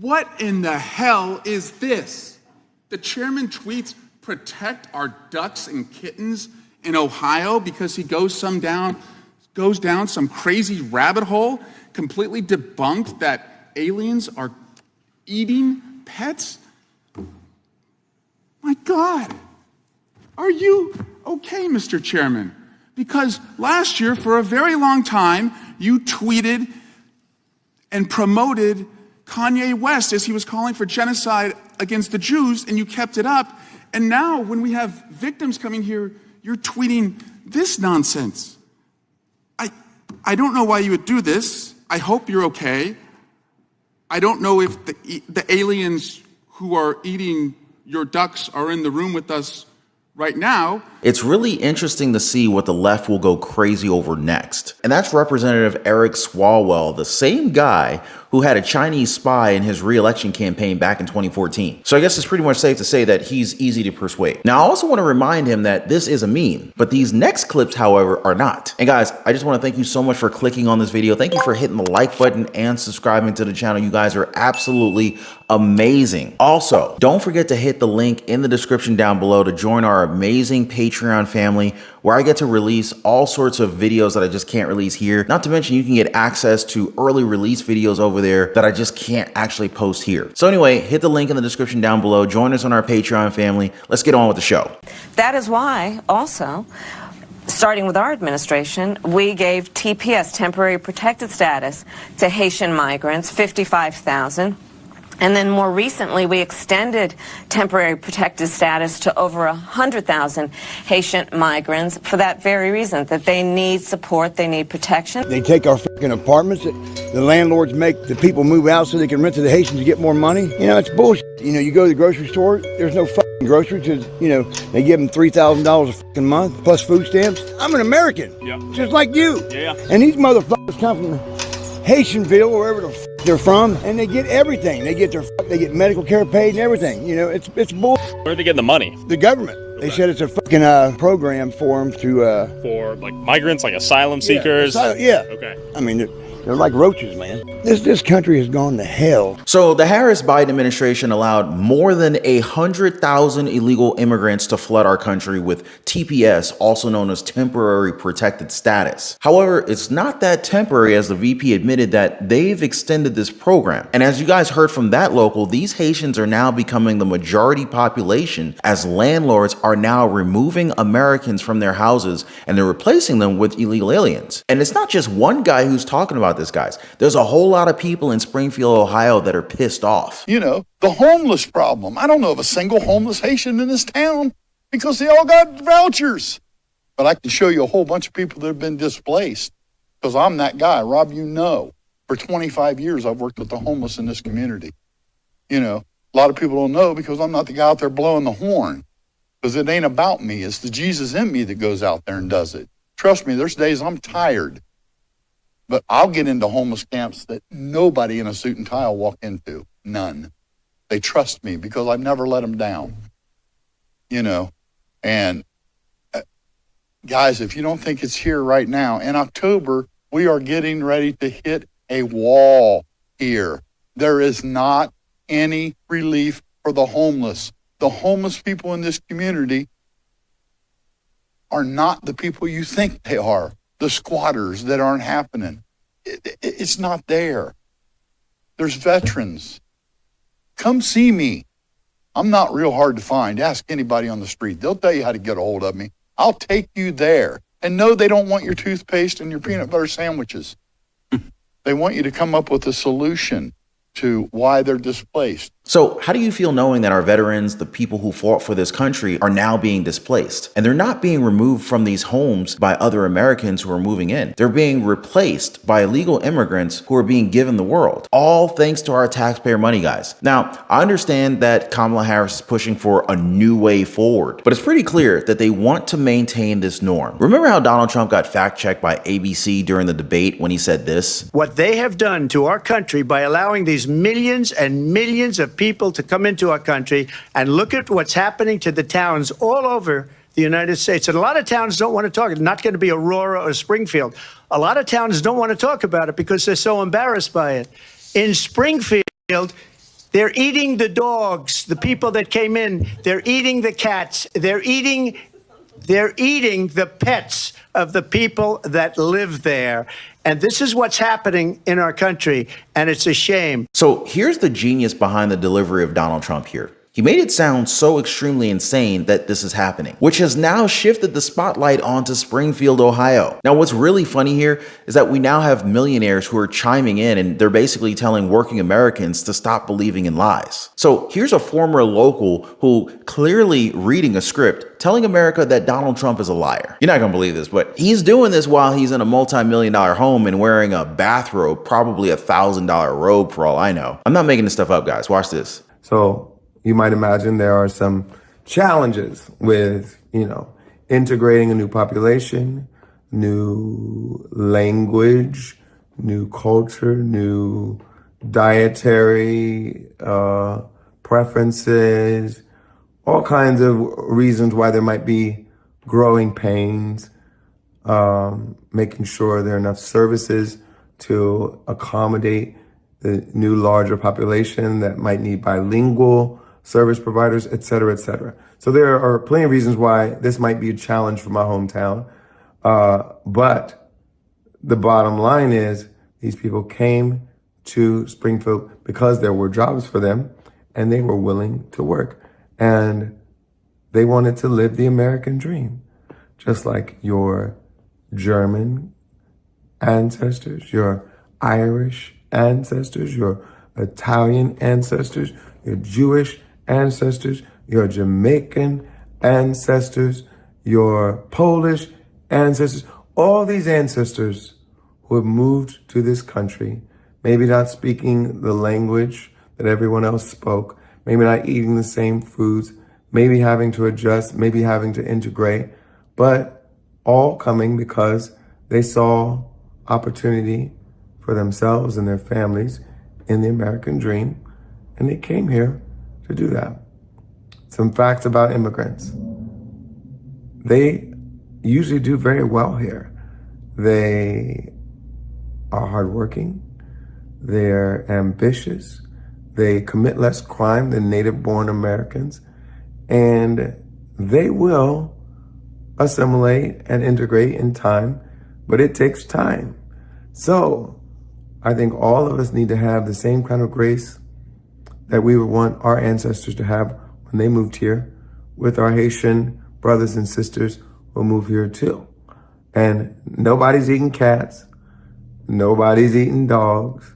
What in the hell is this? The chairman tweets, protect our ducks and kittens in Ohio, because he goes down some crazy rabbit hole, completely debunked that aliens are eating pets. My God, are you okay, Mr. Chairman? Because last year, for a very long time, you tweeted and promoted Kanye West as he was calling for genocide against the Jews, and you kept it up. And now, when we have victims coming here, you're tweeting this nonsense. I don't know why you would do this. I hope you're okay. I don't know if the aliens who are eating your ducks are in the room with us right now. It's really interesting to see what the left will go crazy over next. And that's Representative Eric Swalwell, the same guy who had a Chinese spy in his re-election campaign back in 2014. So I guess it's pretty much safe to say that he's easy to persuade. Now, I also want to remind him that this is a meme, but these next clips, however, are not. And guys, I just want to thank you so much for clicking on this video. Thank you for hitting the like button and subscribing to the channel. You guys are absolutely amazing. Also, don't forget to hit the link in the description down below to join our amazing Patreon family, where I get to release all sorts of videos that I just can't release here. Not to mention, you can get access to early release videos over there that I just can't actually post here. So anyway, hit the link in the description down below. Join us on our Patreon family. Let's get on with the show. That is why also, starting with our administration, we gave TPS, temporary protected status, to Haitian migrants, 55,000. And then more recently, we extended temporary protected status to over 100,000 Haitian migrants for that very reason, that they need support, they need protection. They take our fucking apartments. The landlords make the people move out so they can rent to the Haitians to get more money. You know, it's bullshit. You know, you go to the grocery store, there's no fucking groceries because, you know, they give them $3,000 a fucking month plus food stamps. I'm an American, just like you. Yeah. And these motherfuckers come from Haitianville, wherever the fuck they're from, and they get everything. They get medical care paid and everything. You know, it's bull. Where are they getting the money? The government. They said it's a fucking program for them to for like migrants, like asylum seekers. Yeah. Okay. I mean, they're like roaches, man. This country has gone to hell. So the Harris-Biden administration allowed more than 100,000 illegal immigrants to flood our country with TPS, also known as temporary protected status. However, it's not that temporary, as the VP admitted that they've extended this program. And as you guys heard from that local, these Haitians are now becoming the majority population, as landlords are now removing Americans from their houses and they're replacing them with illegal aliens. And it's not just one guy who's talking about this, guys. There's a whole lot of people in Springfield, Ohio that are pissed off. You know, the homeless problem. I don't know of a single homeless Haitian in this town because they all got vouchers. But I can show you a whole bunch of people that have been displaced because I'm that guy. Rob, you know, for 25 years I've worked with the homeless in this community. You know, a lot of people don't know because I'm not the guy out there blowing the horn, because it ain't about me. It's the Jesus in me that goes out there and does it. Trust me, there's days I'm tired. But I'll get into homeless camps that nobody in a suit and tie will walk into. None. They trust me because I've never let them down. You know, and guys, if you don't think it's here right now, in October, we are getting ready to hit a wall here. There is not any relief for the homeless. The homeless people in this community are not the people you think they are. The squatters that aren't happening. It's not there. There's veterans. Come see me. I'm not real hard to find. Ask anybody on the street. They'll tell you how to get a hold of me. I'll take you there. And no, they don't want your toothpaste and your peanut butter sandwiches. They want you to come up with a solution to why they're displaced. So how do you feel knowing that our veterans, the people who fought for this country, are now being displaced? And they're not being removed from these homes by other Americans who are moving in. They're being replaced by illegal immigrants who are being given the world. All thanks to our taxpayer money, guys. Now, I understand that Kamala Harris is pushing for a new way forward, but it's pretty clear that they want to maintain this norm. Remember how Donald Trump got fact-checked by ABC during the debate when he said this? What they have done to our country by allowing these millions and millions of people to come into our country, and look at what's happening to the towns all over the United States. And a lot of towns don't want to talk. It's not going to be Aurora or Springfield. A lot of towns don't want to talk about it because they're so embarrassed by it. In Springfield, They're eating the dogs, the people that came in. They're eating the cats. They're eating the pets of the people that live there. And this is what's happening in our country, and it's a shame. So here's the genius behind the delivery of Donald Trump here. He made it sound so extremely insane that this is happening, which has now shifted the spotlight onto Springfield, Ohio. Now, what's really funny here is that we now have millionaires who are chiming in, and they're basically telling working Americans to stop believing in lies. So here's a former local who clearly reading a script telling America that Donald Trump is a liar. You're not gonna believe this, but he's doing this while he's in a multi-million-dollar home and wearing a bathrobe, probably $1,000 robe for all I know. I'm not making this stuff up, guys. Watch this. So you might imagine there are some challenges with, integrating a new population, new language, new culture, new dietary preferences, all kinds of reasons why there might be growing pains, making sure there are enough services to accommodate the new larger population that might need bilingual service providers, et cetera, et cetera. So there are plenty of reasons why this might be a challenge for my hometown. But the bottom line is these people came to Springfield because there were jobs for them and they were willing to work. And they wanted to live the American dream, just like your German ancestors, your Irish ancestors, your Italian ancestors, your Jewish ancestors, your Jamaican ancestors, your Polish ancestors, all these ancestors who have moved to this country, maybe not speaking the language that everyone else spoke, maybe not eating the same foods, maybe having to adjust, maybe having to integrate, but all coming because they saw opportunity for themselves and their families in the American dream, and they came here to do that. Some facts about immigrants. They usually do very well here. They are hardworking, they're ambitious, they commit less crime than native-born Americans, and they will assimilate and integrate in time, but it takes time. So I think all of us need to have the same kind of grace that we would want our ancestors to have when they moved here, with our Haitian brothers and sisters who move here too. And nobody's eating cats, nobody's eating dogs.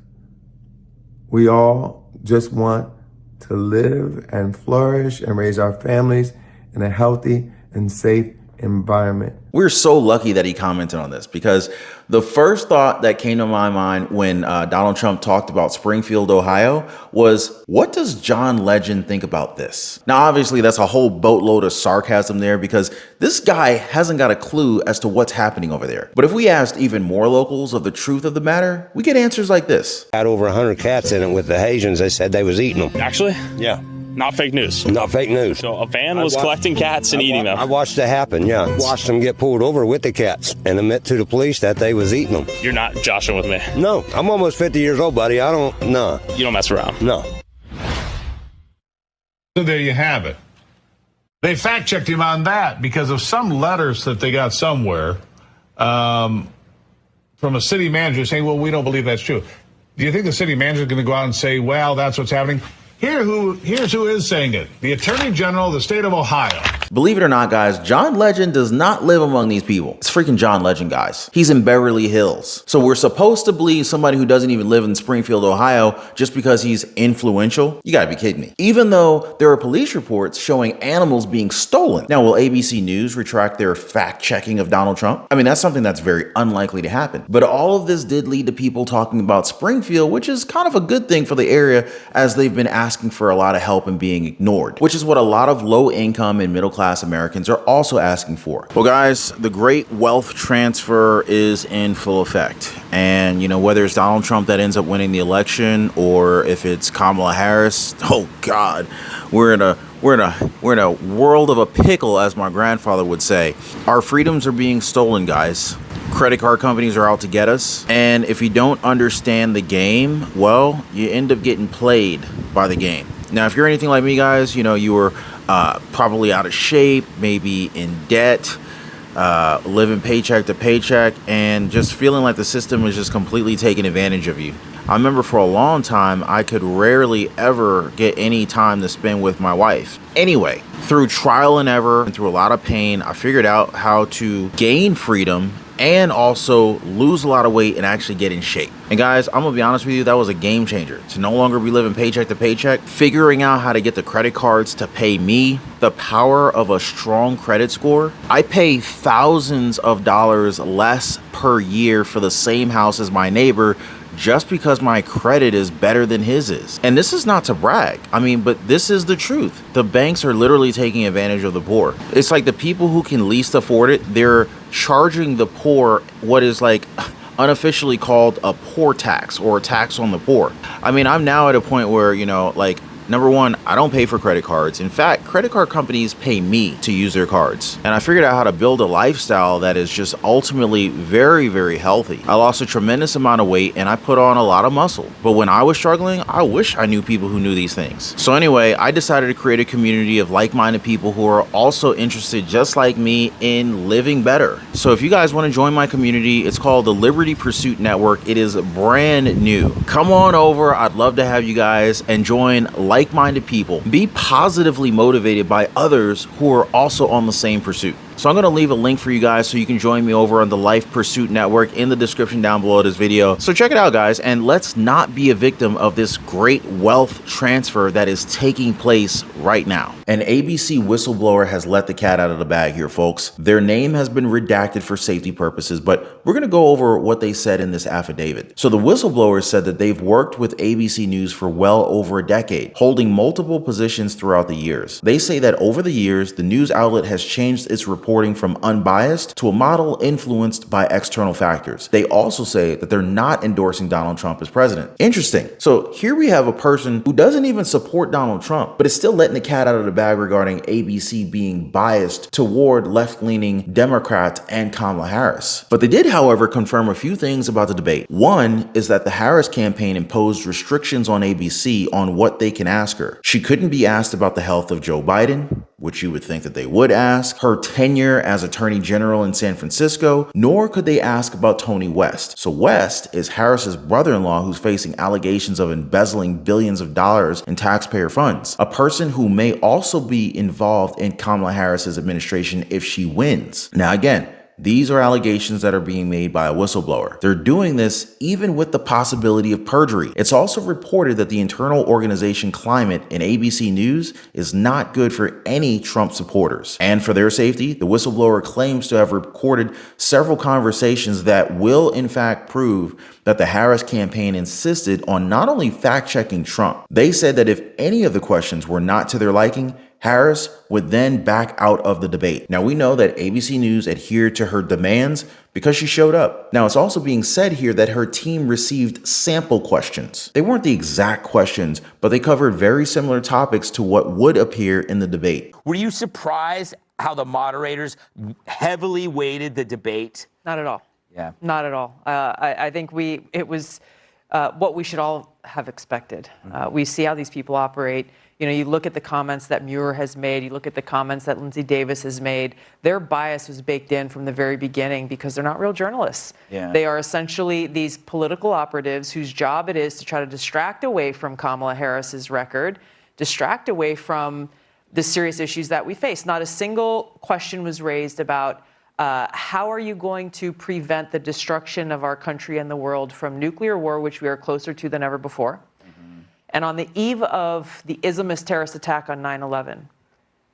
We all just want to live and flourish and raise our families in a healthy and safe environment. We're so lucky that he commented on this, because the first thought that came to my mind when Donald Trump talked about Springfield, Ohio was, what does John Legend think about this? Now, obviously, that's a whole boatload of sarcasm there, because this guy hasn't got a clue as to what's happening over there. But if we asked even more locals of the truth of the matter, we get answers like this. Had over 100 cats in it with the Haitians. They said they was eating them. Actually? Yeah. Not fake news. Not fake news. So a van was collecting cats and eating them. I watched it happen, yeah. Watched them get pulled over with the cats and admit to the police that they was eating them. You're not joshing with me. No, I'm almost 50 years old, buddy. No. You don't mess around. No. So there you have it. They fact-checked him on that because of some letters that they got somewhere from a city manager saying, well, we don't believe that's true. Do you think the city manager is going to go out and say, well, that's what's happening? Here's who is saying it. The Attorney General of the state of Ohio. Believe it or not, guys, John Legend does not live among these people. It's freaking John Legend, guys. He's in Beverly Hills. So we're supposed to believe somebody who doesn't even live in Springfield, Ohio, just because he's influential? You gotta be kidding me. Even though there are police reports showing animals being stolen. Now, will ABC News retract their fact-checking of Donald Trump? I mean, that's something that's very unlikely to happen. But all of this did lead to people talking about Springfield, which is kind of a good thing for the area, as they've been asking for a lot of help and being ignored, which is what a lot of low-income and middle-class Americans are also asking for. Well, guys, the great wealth transfer is in full effect. And, whether it's Donald Trump that ends up winning the election or if it's Kamala Harris, oh God, we're in a world of a pickle, as my grandfather would say. Our freedoms are being stolen, guys. Credit card companies are out to get us. And if you don't understand the game, well, you end up getting played by the game. Now, if you're anything like me, guys, you know, you were probably out of shape, maybe in debt, living paycheck to paycheck, and just feeling like the system is just completely taking advantage of you. I remember for a long time, I could rarely ever get any time to spend with my wife. Anyway, through trial and error and through a lot of pain, I figured out how to gain freedom and also lose a lot of weight and actually get in shape. And guys, I'm gonna be honest with you, that was a game changer. To no longer be living paycheck to paycheck, figuring out how to get the credit cards to pay me, the power of a strong credit score. I pay thousands of dollars less per year for the same house as my neighbor just because my credit is better than his is. And this is not to brag. I mean, but this is the truth. The banks are literally taking advantage of the poor. It's like the people who can least afford it, they're charging the poor what is like unofficially called a poor tax or a tax on the poor. I mean, I'm now at a point where, you know, like, number one, I don't pay for credit cards. In fact, credit card companies pay me to use their cards. And I figured out how to build a lifestyle that is just ultimately very, very healthy. I lost a tremendous amount of weight and I put on a lot of muscle. But when I was struggling, I wish I knew people who knew these things. So anyway, I decided to create a community of like-minded people who are also interested, just like me, in living better. So if you guys want to join my community, it's called the Liberty Pursuit Network. It is brand new. Come on over. I'd love to have you guys and join like-minded people. Be positively motivated by others who are also on the same pursuit. So I'm going to leave a link for you guys so you can join me over on the Life Pursuit Network in the description down below this video. So check it out, guys, and let's not be a victim of this great wealth transfer that is taking place right now. An ABC whistleblower has let the cat out of the bag here, folks. Their name has been redacted for safety purposes, but we're going to go over what they said in this affidavit. So the whistleblowers said that they've worked with ABC News for well over a decade, holding multiple positions throughout the years. They say that over the years, the news outlet has changed its reporting from unbiased to a model influenced by external factors. They also say that they're not endorsing Donald Trump as president. Interesting. So here we have a person who doesn't even support Donald Trump, but is still letting the cat out of the bag regarding ABC being biased toward left-leaning Democrats and Kamala Harris. But they did, however, confirm a few things about the debate. One is that the Harris campaign imposed restrictions on ABC on what they can ask her. She couldn't be asked about the health of Joe Biden, which you would think that they would ask, her tenure as Attorney General in San Francisco, nor could they ask about Tony West. So West is Harris's brother-in-law who's facing allegations of embezzling billions of dollars in taxpayer funds, a person who may also be involved in Kamala Harris's administration if she wins. Now again, these are allegations that are being made by a whistleblower. They're doing this even with the possibility of perjury. It's also reported that the internal organization climate in ABC News is not good for any Trump supporters. And for their safety, the whistleblower claims to have recorded several conversations that will in fact prove that the Harris campaign insisted on not only fact-checking Trump. They said that if any of the questions were not to their liking, Harris would then back out of the debate. Now, we know that ABC News adhered to her demands because she showed up. Now, it's also being said here that her team received sample questions. They weren't the exact questions, but they covered very similar topics to what would appear in the debate. Were you surprised how the moderators heavily weighted the debate? Not at all. Yeah. Not at all. I think it was what we should all have expected. We see how these people operate. You know, you look at the comments that Muir has made, you look at the comments that Lindsay Davis has made, their bias was baked in from the very beginning because they're not real journalists. Yeah. They are essentially these political operatives whose job it is to try to distract away from Kamala Harris's record, distract away from the serious issues that we face. Not a single question was raised about how are you going to prevent the destruction of our country and the world from nuclear war, which we are closer to than ever before. And on the eve of the Islamist terrorist attack on 9/11,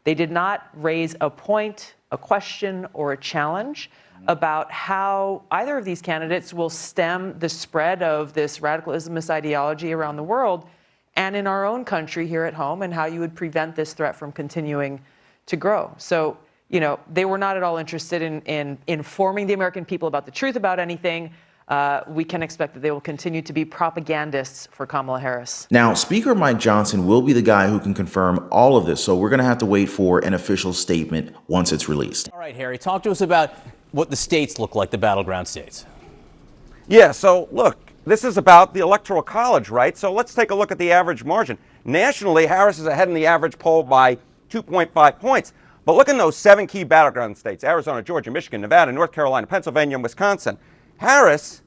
they did not raise a point, a question, or a challenge about how either of these candidates will stem the spread of this radical Islamist ideology around the world and in our own country here at home, and how you would prevent this threat from continuing to grow. So, you know, they were not at all interested in informing the American people about the truth about anything. We can expect that they will continue to be propagandists for Kamala Harris. Now, Speaker Mike Johnson will be the guy who can confirm all of this, so we're going to have to wait for an official statement once it's released. All right, Harry, talk to us about what the states look like, the battleground states. Yeah, so look, this is about the Electoral College, right? So let's take a look at the average margin. Nationally, Harris is ahead in the average poll by 2.5 points. But look in those 7 key battleground states, Arizona, Georgia, Michigan, Nevada, North Carolina, Pennsylvania, and Wisconsin. Harris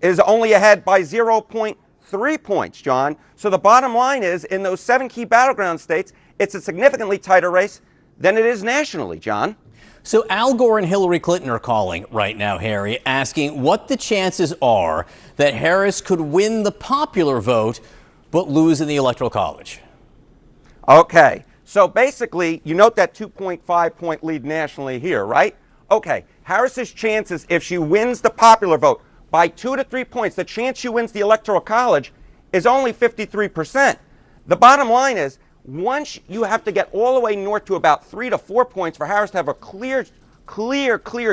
is only ahead by 0.3 points, John. So the bottom line is, in those 7 key battleground states, it's a significantly tighter race than it is nationally, John. So Al Gore and Hillary Clinton are calling right now, Harry, asking what the chances are that Harris could win the popular vote but lose in the Electoral College. Okay, so basically, you note that 2.5 point lead nationally here, right? Okay, Harris's chances, if she wins the popular vote by 2 to 3 points, the chance she wins the Electoral College is only 53%. The bottom line is, once you have to get all the way north to about 3 to 4 points for Harris to have a clear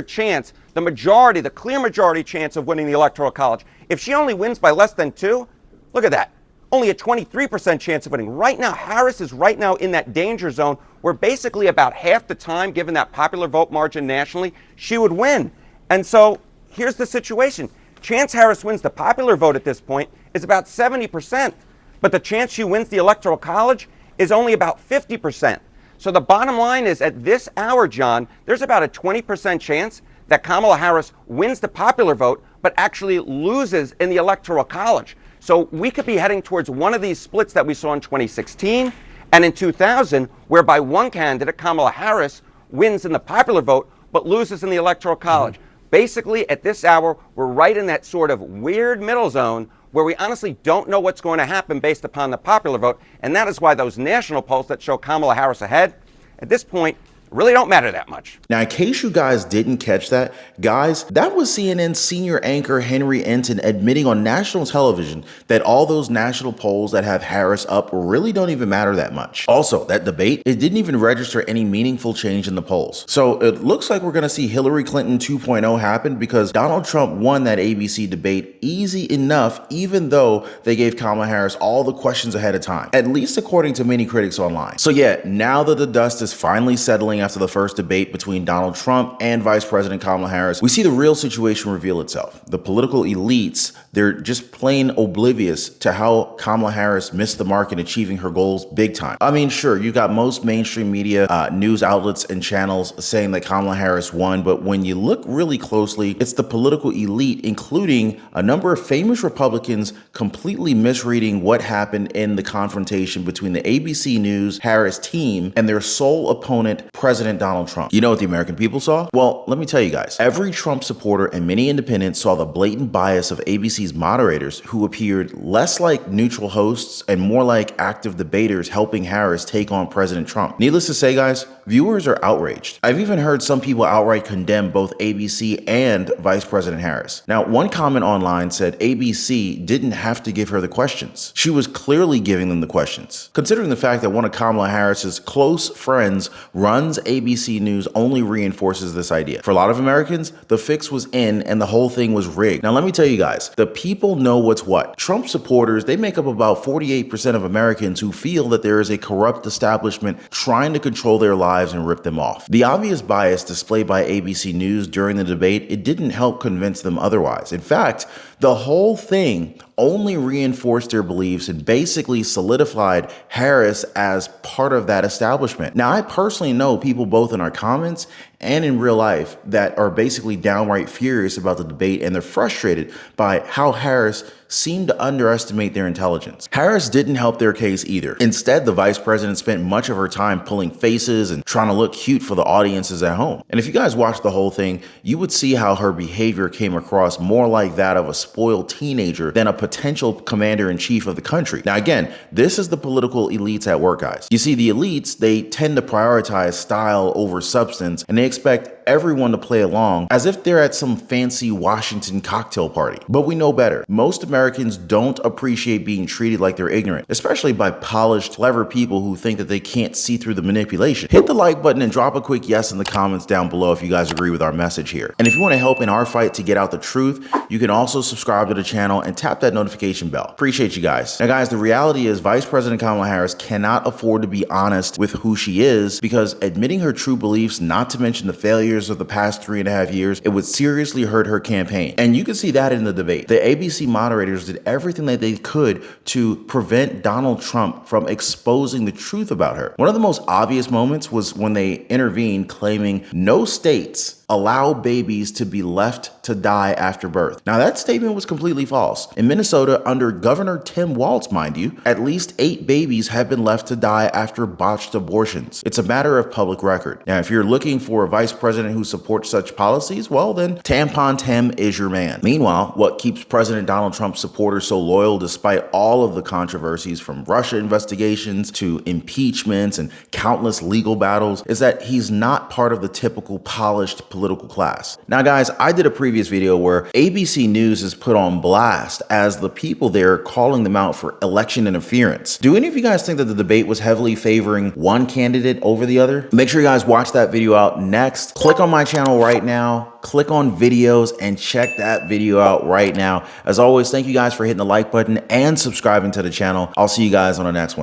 chance, the clear majority chance of winning the Electoral College. If she only wins by less than 2, look at that. Only a 23% chance of winning. Right now, Harris is right now in that danger zone where basically about half the time, given that popular vote margin nationally, she would win. And so here's the situation. Chance Harris wins the popular vote at this point is about 70%, but the chance she wins the Electoral College is only about 50%. So the bottom line is, at this hour, John, there's about a 20% chance that Kamala Harris wins the popular vote, but actually loses in the Electoral College. So we could be heading towards one of these splits that we saw in 2016 and in 2000, whereby one candidate, Kamala Harris, wins in the popular vote, but loses in the Electoral College. Basically, at this hour, we're right in that sort of weird middle zone where we honestly don't know what's going to happen based upon the popular vote. And that is why those national polls that show Kamala Harris ahead, at this point, really don't matter that much. Now, in case you guys didn't catch that, guys, that was CNN senior anchor Henry Enton admitting on national television that all those national polls that have Harris up really don't even matter that much. Also, that debate, it didn't even register any meaningful change in the polls. So it looks like we're going to see Hillary Clinton 2.0 happen because Donald Trump won that ABC debate easy enough, even though they gave Kamala Harris all the questions ahead of time, at least according to many critics online. So yeah, now that the dust is finally settling after the first debate between Donald Trump and Vice President Kamala Harris, we see the real situation reveal itself. The political elites, they're just plain oblivious to how Kamala Harris missed the mark in achieving her goals big time. I mean, sure, you got most mainstream media, news outlets and channels saying that Kamala Harris won, but when you look really closely, it's the political elite, including a number of famous Republicans, completely misreading what happened in the confrontation between the ABC News Harris team and their sole opponent, President Donald Trump. You know what the American people saw? Well, let me tell you guys. Every Trump supporter and many independents saw the blatant bias of ABC's moderators, who appeared less like neutral hosts and more like active debaters helping Harris take on President Trump. Needless to say, guys, viewers are outraged. I've even heard some people outright condemn both ABC and Vice President Harris. Now, one comment online said ABC didn't have to give her the questions. She was clearly giving them the questions. Considering the fact that one of Kamala Harris's close friends runs ABC News only reinforces this idea. For a lot of Americans, the fix was in and the whole thing was rigged. Now, let me tell you guys, the people know what's what. Trump supporters, they make up about 48% of Americans who feel that there is a corrupt establishment trying to control their lives and rip them off. The obvious bias displayed by ABC News during the debate, it didn't help convince them otherwise. In fact, the whole thing only reinforced their beliefs and basically solidified Harris as part of that establishment. Now, I personally know people both in our comments and in real life that are basically downright furious about the debate, and they're frustrated by how Harris seemed to underestimate their intelligence. Harris didn't help their case either. Instead, the vice president spent much of her time pulling faces and trying to look cute for the audiences at home. And if you guys watched the whole thing, you would see how her behavior came across more like that of a spoiled teenager than a potential commander-in-chief of the country. Now again, this is the political elites at work, guys. You see, the elites, they tend to prioritize style over substance, and they expect everyone to play along as if they're at some fancy Washington cocktail party. But we know better. Most Americans don't appreciate being treated like they're ignorant, especially by polished, clever people who think that they can't see through the manipulation. Hit the like button and drop a quick yes in the comments down below if you guys agree with our message here. And if you want to help in our fight to get out the truth, you can also subscribe to the channel and tap that notification bell. Appreciate you guys. Now guys, the reality is Vice President Kamala Harris cannot afford to be honest with who she is, because admitting her true beliefs, not to mention the failures behaviors of the past 3.5 years, it would seriously hurt her campaign. And you can see that in the debate. The ABC moderators did everything that they could to prevent Donald Trump from exposing the truth about her. One of the most obvious moments was when they intervened, claiming no states allow babies to be left to die after birth. Now, that statement was completely false. In Minnesota, under Governor Tim Walz, mind you, at least 8 babies have been left to die after botched abortions. It's a matter of public record. Now, if you're looking for a vice president who supports such policies, well, then Tampon Tim is your man. Meanwhile, what keeps President Donald Trump's supporters so loyal despite all of the controversies, from Russia investigations to impeachments and countless legal battles, is that he's not part of the typical polished political class. Now, guys, I did a previous video where ABC News is put on blast as the people there calling them out for election interference. Do any of you guys think that the debate was heavily favoring one candidate over the other? Make sure you guys watch that video out next. Click on my channel right now, click on videos, and check that video out right now. As always, thank you guys for hitting the like button and subscribing to the channel. I'll see you guys on the next one.